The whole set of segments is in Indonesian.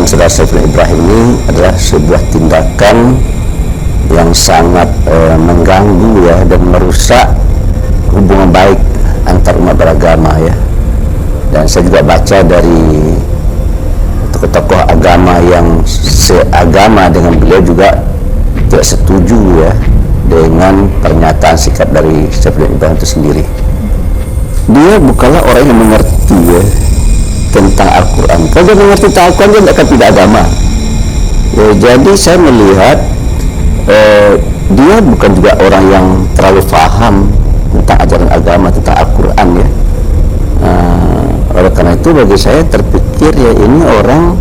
pernyataan saudara Saiful Ibrahim ini adalah sebuah tindakan yang sangat mengganggu ya, dan merusak hubungan baik antar umat beragama ya. Dan saya juga baca dari tokoh-tokoh agama yang seagama dengan beliau juga tidak setuju ya dengan pernyataan sikap dari Saiful Ibrahim itu sendiri. Dia bukanlah orang yang mengerti ya tentang Al-Quran. Kalau dia mengerti tentang Al-Quran, dia tidak akan pindah agama ya. Jadi saya melihat dia bukan juga orang yang terlalu paham tentang ajaran agama, tentang Al-Quran ya. Oleh karena itu bagi saya terpikir ya ini orang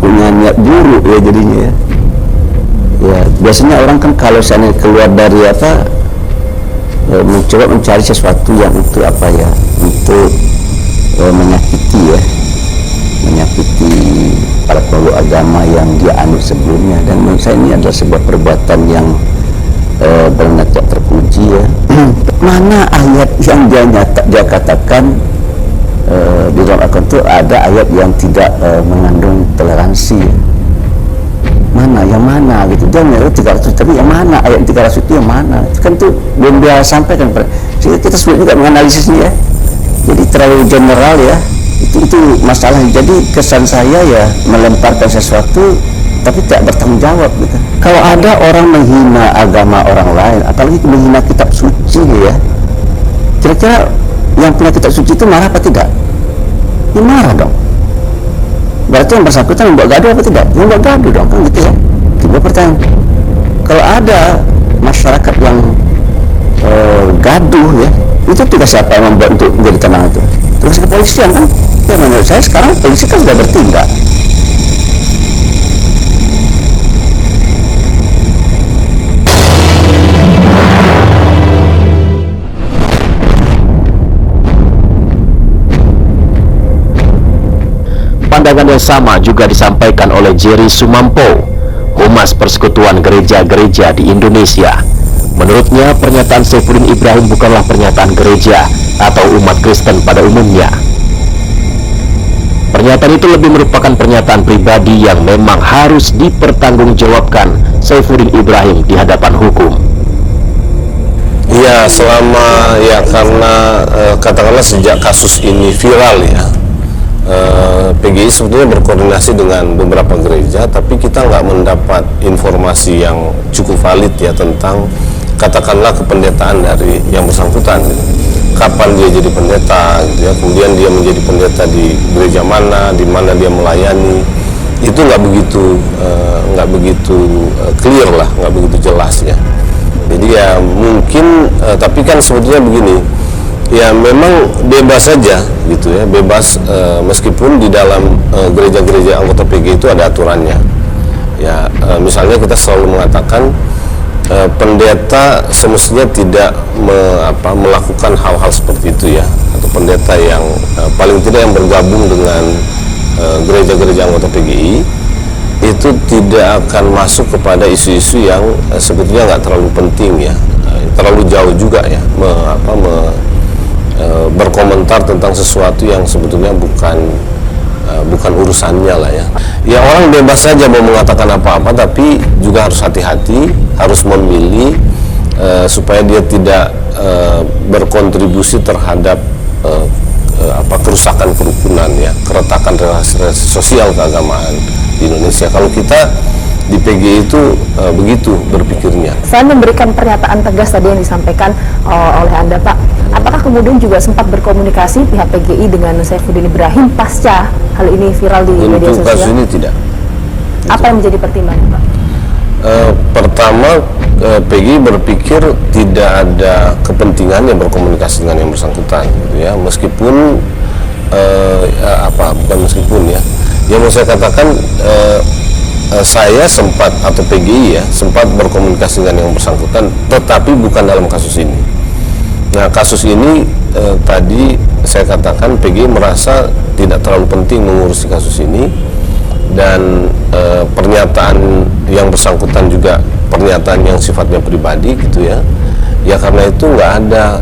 punya niat buruk ya jadinya ya. Ya biasanya orang kan kalau saya keluar dari mencoba mencari sesuatu yang untuk untuk menyakiti ya, menyakiti para peluk agama yang dia anut sebelumnya. Dan menurut saya ini adalah sebuah perbuatan yang benar tidak terpuji ya. Mana ayat yang dia katakan di dalam Al-Quran itu ada ayat yang tidak mengandung toleransi ya? Mana yang mana gitu. Dia menyebut 300, tapi yang mana ayat 300 itu yang mana? Itu kan itu belum dia sampaikan. Kita sulit juga menganalisisnya ya. Jadi terlalu general ya. Itu masalah. Jadi kesan saya ya melemparkan sesuatu tapi tidak bertanggung jawab gitu. Kalau ada orang menghina agama orang lain, apalagi menghina kitab suci ya, kira-kira yang punya kitab suci itu marah apa tidak? Ya marah dong. Berarti yang bersangkutan membuat gaduh apa tidak? Membuat gaduh dong, kan gitu ya. Tiba pertanyaan, kalau ada masyarakat yang gaduh ya, itu tugas siapa yang membuat untuk menjadi tenang itu? Tugas kepolisian kan? Ya menurut saya sekarang polisi kan sudah bertindak. Pandangan yang sama juga disampaikan oleh Jerry Sumampo, Humas Persekutuan Gereja-Gereja di Indonesia. Menurutnya, pernyataan Saiful Ibrahim bukanlah pernyataan gereja atau umat Kristen pada umumnya. Pernyataan itu lebih merupakan pernyataan pribadi yang memang harus dipertanggungjawabkan Saiful Ibrahim di hadapan hukum. Ya, selama ya karena katakanlah sejak kasus ini viral ya, PGI sebetulnya berkoordinasi dengan beberapa gereja, tapi kita nggak mendapat informasi yang cukup valid ya tentang katakanlah kependetaan dari yang bersangkutan. Kapan dia jadi pendeta gitu ya, kemudian dia menjadi pendeta di gereja mana, di mana dia melayani, itu nggak begitu clear lah, nggak begitu jelas ya. Jadi ya mungkin tapi kan sebetulnya begini ya, memang bebas saja gitu ya, bebas meskipun di dalam gereja-gereja anggota PGI itu ada aturannya ya. Misalnya kita selalu mengatakan pendeta semestinya tidak melakukan hal-hal seperti itu ya, atau pendeta yang paling tidak yang bergabung dengan gereja-gereja anggota PGI itu tidak akan masuk kepada isu-isu yang sebetulnya nggak terlalu penting ya, terlalu jauh juga ya, berkomentar tentang sesuatu yang sebetulnya bukan urusannya lah ya. Ya orang bebas saja mau mengatakan apa-apa, tapi juga harus hati-hati, harus memilih supaya dia tidak berkontribusi terhadap kerusakan kerukunan ya, keretakan relasi sosial keagamaan di Indonesia. Kalau kita di PGI itu begitu berpikirnya. Selain memberikan pernyataan tegas tadi yang disampaikan oleh Anda, Pak, apakah kemudian juga sempat berkomunikasi pihak PGI dengan Saiful Ibrahim pasca hal ini viral di media sosial? Untuk kasus ini tidak. Apa yang menjadi pertimbangan, Pak? Pertama, PGI berpikir tidak ada kepentingan yang berkomunikasi dengan yang bersangkutan, gitu ya. Meskipun bukan meskipun ya, yang mau saya katakan. Saya sempat atau PGI ya sempat berkomunikasi dengan yang bersangkutan, tetapi bukan dalam kasus ini. Nah, kasus ini tadi saya katakan PGI merasa tidak terlalu penting mengurusi kasus ini, dan pernyataan yang bersangkutan juga pernyataan yang sifatnya pribadi gitu ya. Ya karena itu nggak ada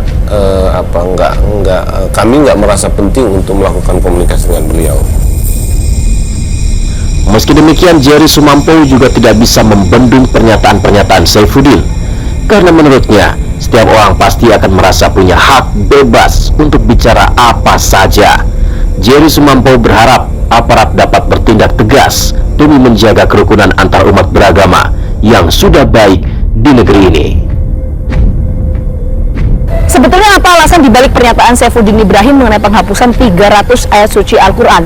kami nggak merasa penting untuk melakukan komunikasi dengan beliau. Meski demikian, Jerry Sumampo juga tidak bisa membendung pernyataan-pernyataan Saifuddin, karena menurutnya setiap orang pasti akan merasa punya hak bebas untuk bicara apa saja. Jerry Sumampo berharap aparat dapat bertindak tegas demi menjaga kerukunan antar umat beragama yang sudah baik di negeri ini. Sebetulnya apa alasan dibalik pernyataan Saifuddin Ibrahim mengenai penghapusan 300 ayat suci Al-Quran?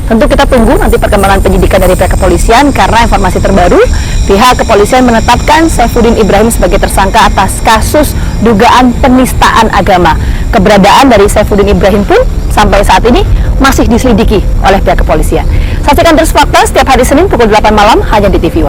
Tentu kita tunggu nanti perkembangan penyidikan dari pihak kepolisian, karena informasi terbaru pihak kepolisian menetapkan Saifuddin Ibrahim sebagai tersangka atas kasus dugaan penistaan agama. Keberadaan dari Saifuddin Ibrahim pun sampai saat ini masih diselidiki oleh pihak kepolisian. Saksikan terus Fakta setiap hari Senin pukul 8 malam hanya di TV One.